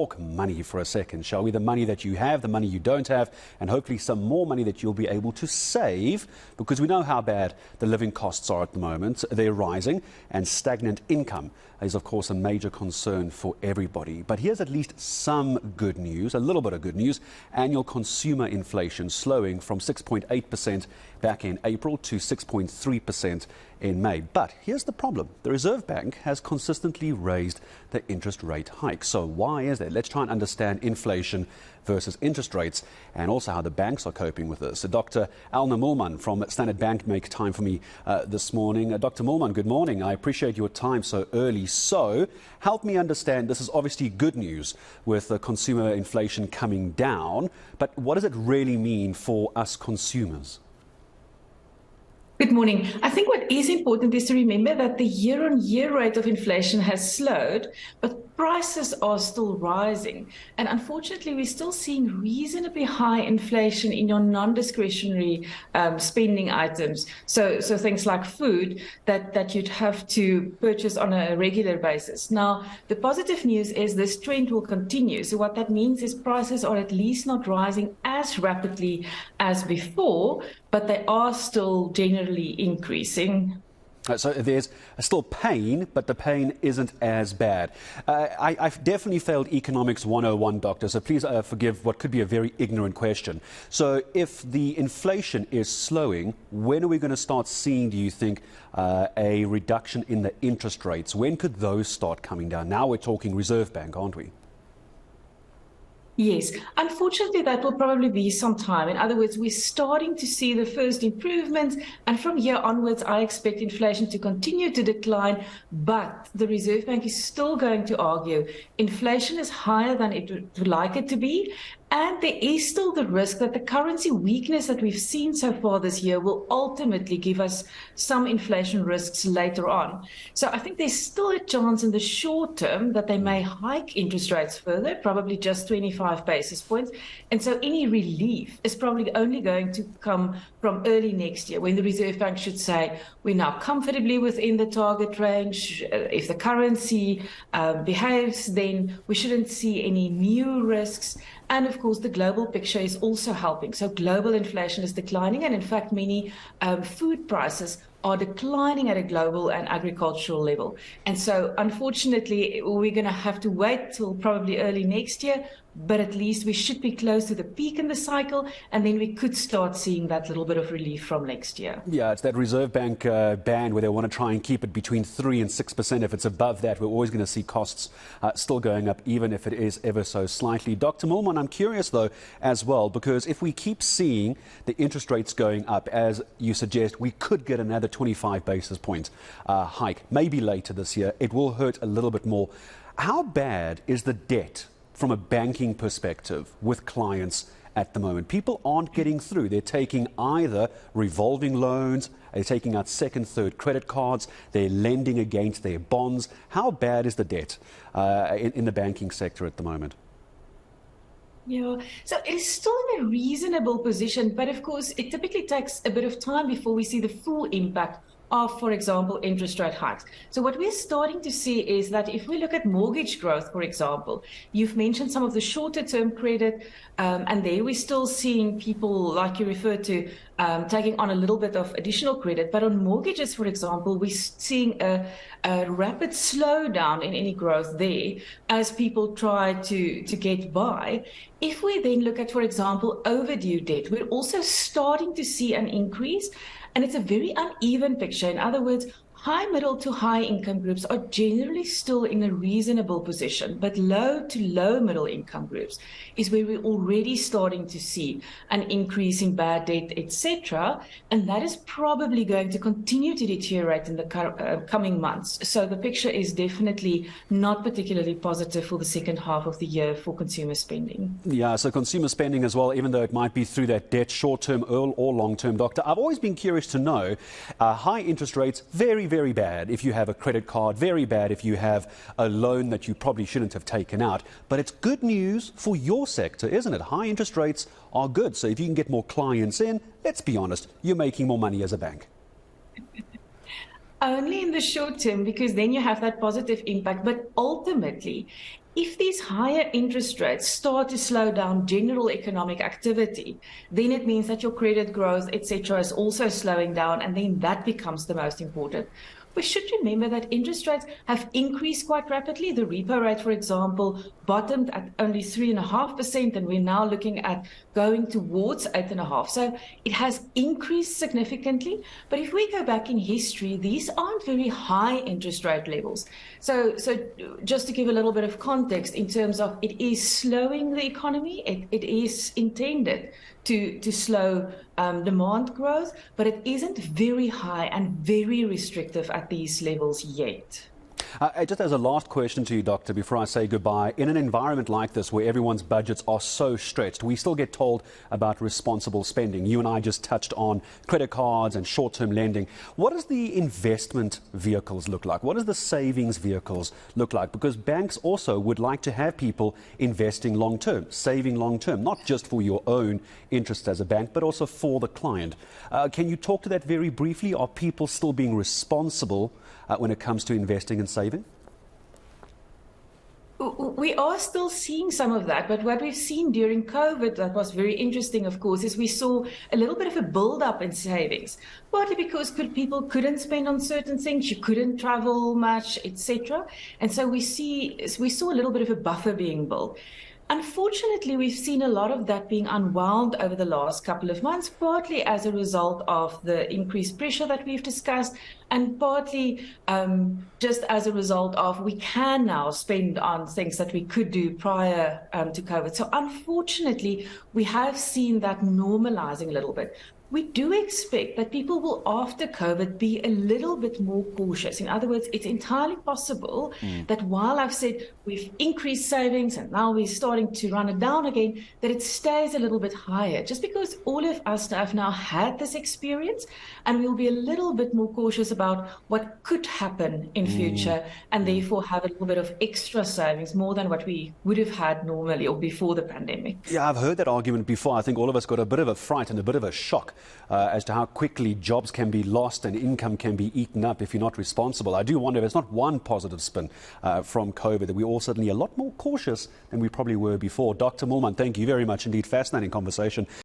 Talk money for a second, shall we? The money that you have, the money you don't have, and hopefully some more money that you'll be able to save, because we know how bad the living costs are at the moment. They're rising, and stagnant income is, of course, a major concern for everybody. But here's at least some good news, a little bit of good news. Annual consumer inflation slowing from 6.8% back in April to 6.3% in May. But here's the problem. The Reserve Bank has consistently raised the interest rate hike. So why is that? Let's try and understand inflation versus interest rates and also how the banks are coping with this. So Dr Elna Moolman from Standard Bank make time for me this morning. Dr Moolman, good morning. I appreciate your time so early. So help me understand, this is obviously good news with consumer inflation coming down, but what does it really mean for us consumers? Good morning. I think what is important is to remember that the year-on-year rate of inflation has slowed, but prices are still rising. And unfortunately, we're still seeing reasonably high inflation in your non-discretionary spending items. So things like food that you'd have to purchase on a regular basis. Now, the positive news is this trend will continue. So what that means is prices are at least not rising as rapidly as before, but they are still generally increasing. So there's still pain, but the pain isn't as bad. I've definitely failed Economics 101, Doctor, so please forgive what could be a very ignorant question. So if the inflation is slowing, when are we going to start seeing, do you think, a reduction in the interest rates? When could those start coming down? Now we're talking Reserve Bank, aren't we? Yes, unfortunately, that will probably be some time. In other words, we're starting to see the first improvements, and from here onwards, I expect inflation to continue to decline, but the Reserve Bank is still going to argue inflation is higher than it would like it to be, and there is still the risk that the currency weakness that we've seen so far this year will ultimately give us some inflation risks later on. So I think there's still a chance in the short term that they may hike interest rates further, probably just 25 basis points. And so any relief is probably only going to come from early next year, when the Reserve Bank should say, we're now comfortably within the target range. If the currency behaves, then we shouldn't see any new risks. And of course, the global picture is also helping. So global inflation is declining, and in fact, many food prices are declining at a global and agricultural level. And so, unfortunately, we're going to have to wait till probably early next year, but at least we should be close to the peak in the cycle, and then we could start seeing that little bit of relief from next year. Yeah, it's that Reserve Bank band where they want to try and keep it between 3 and 6%. If it's above that, we're always going to see costs still going up, even if it is ever so slightly. Dr. Moolman, I'm curious, though, as well, because if we keep seeing the interest rates going up, as you suggest, we could get another 25 basis point hike, maybe later this year. It will hurt a little bit more. How bad is the debt from a banking perspective with clients at the moment? People aren't getting through. They're taking either revolving loans, they're taking out second, third credit cards, they're lending against their bonds. How bad is the debt in the banking sector at the moment? Yeah, so it is still in a reasonable position, but of course, it typically takes a bit of time before we see the full impact of, for example, interest rate hikes. So what we're starting to see is that if we look at mortgage growth, for example, you've mentioned some of the shorter term credit, and there we're still seeing people, like you referred to, taking on a little bit of additional credit. But on mortgages, for example, we're seeing a rapid slowdown in any growth there as people try to get by. If we then look at, for example, overdue debt, we're also starting to see an increase. And it's a very uneven picture. In other words, high, middle to high income groups are generally still in a reasonable position, but low to low middle income groups is where we're already starting to see an increase in bad debt, etc. And that is probably going to continue to deteriorate in the coming months. So the picture is definitely not particularly positive for the second half of the year for consumer spending. Yeah, so consumer spending as well, even though it might be through that debt, short-term or long-term, Doctor. I've always been curious to know, high interest rates, very bad if you have a credit card, very bad if you have a loan that you probably shouldn't have taken out. But it's good news for your sector, isn't it? High interest rates are good. So if you can get more clients in, let's be honest, you're making more money as a bank. Only in the short term, because then you have that positive impact. But ultimately, if these higher interest rates start to slow down general economic activity, then it means that your credit growth, etc., is also slowing down, and then that becomes the most important. We should remember that interest rates have increased quite rapidly. The repo rate, for example, bottomed at only 3.5%, and we're now looking at going towards 8.5%. So it has increased significantly. But if we go back in history, these aren't very high interest rate levels. So just to give a little bit of context in terms of it is slowing the economy, it is intended to slow demand growth, but it isn't very high and very restrictive at these levels yet. Just as a last question to you, Doctor, before I say goodbye, in an environment like this where everyone's budgets are so stretched, we still get told about responsible spending. You and I just touched on credit cards and short-term lending. What does the investment vehicles look like? What does the savings vehicles look like? Because banks also would like to have people investing long-term, saving long-term, not just for your own interests as a bank, but also for the client. Can you talk to that very briefly? Are people still being responsible when it comes to investing and saving? We are still seeing some of that, but what we've seen during COVID that was very interesting, of course, is we saw a little bit of a build-up in savings, partly because people couldn't spend on certain things, you couldn't travel much, etc. And so we saw a little bit of a buffer being built. Unfortunately, we've seen a lot of that being unwound over the last couple of months, partly as a result of the increased pressure that we've discussed, and partly just as a result of we can now spend on things that we could do prior to COVID. So unfortunately, we have seen that normalizing a little bit. We do expect that people will, after COVID, be a little bit more cautious. In other words, it's entirely possible that while I've said we've increased savings and now we're starting to run it down again, that it stays a little bit higher, just because all of us have now had this experience, and we'll be a little bit more cautious about what could happen in future, and therefore have a little bit of extra savings, more than what we would have had normally or before the pandemic. Yeah, I've heard that argument before. I think all of us got a bit of a fright and a bit of a shock as to how quickly jobs can be lost and income can be eaten up if you're not responsible. I do wonder if it's not one positive spin from COVID, that we're all suddenly a lot more cautious than we probably were before. Dr. Moolman, thank you very much indeed. Fascinating conversation.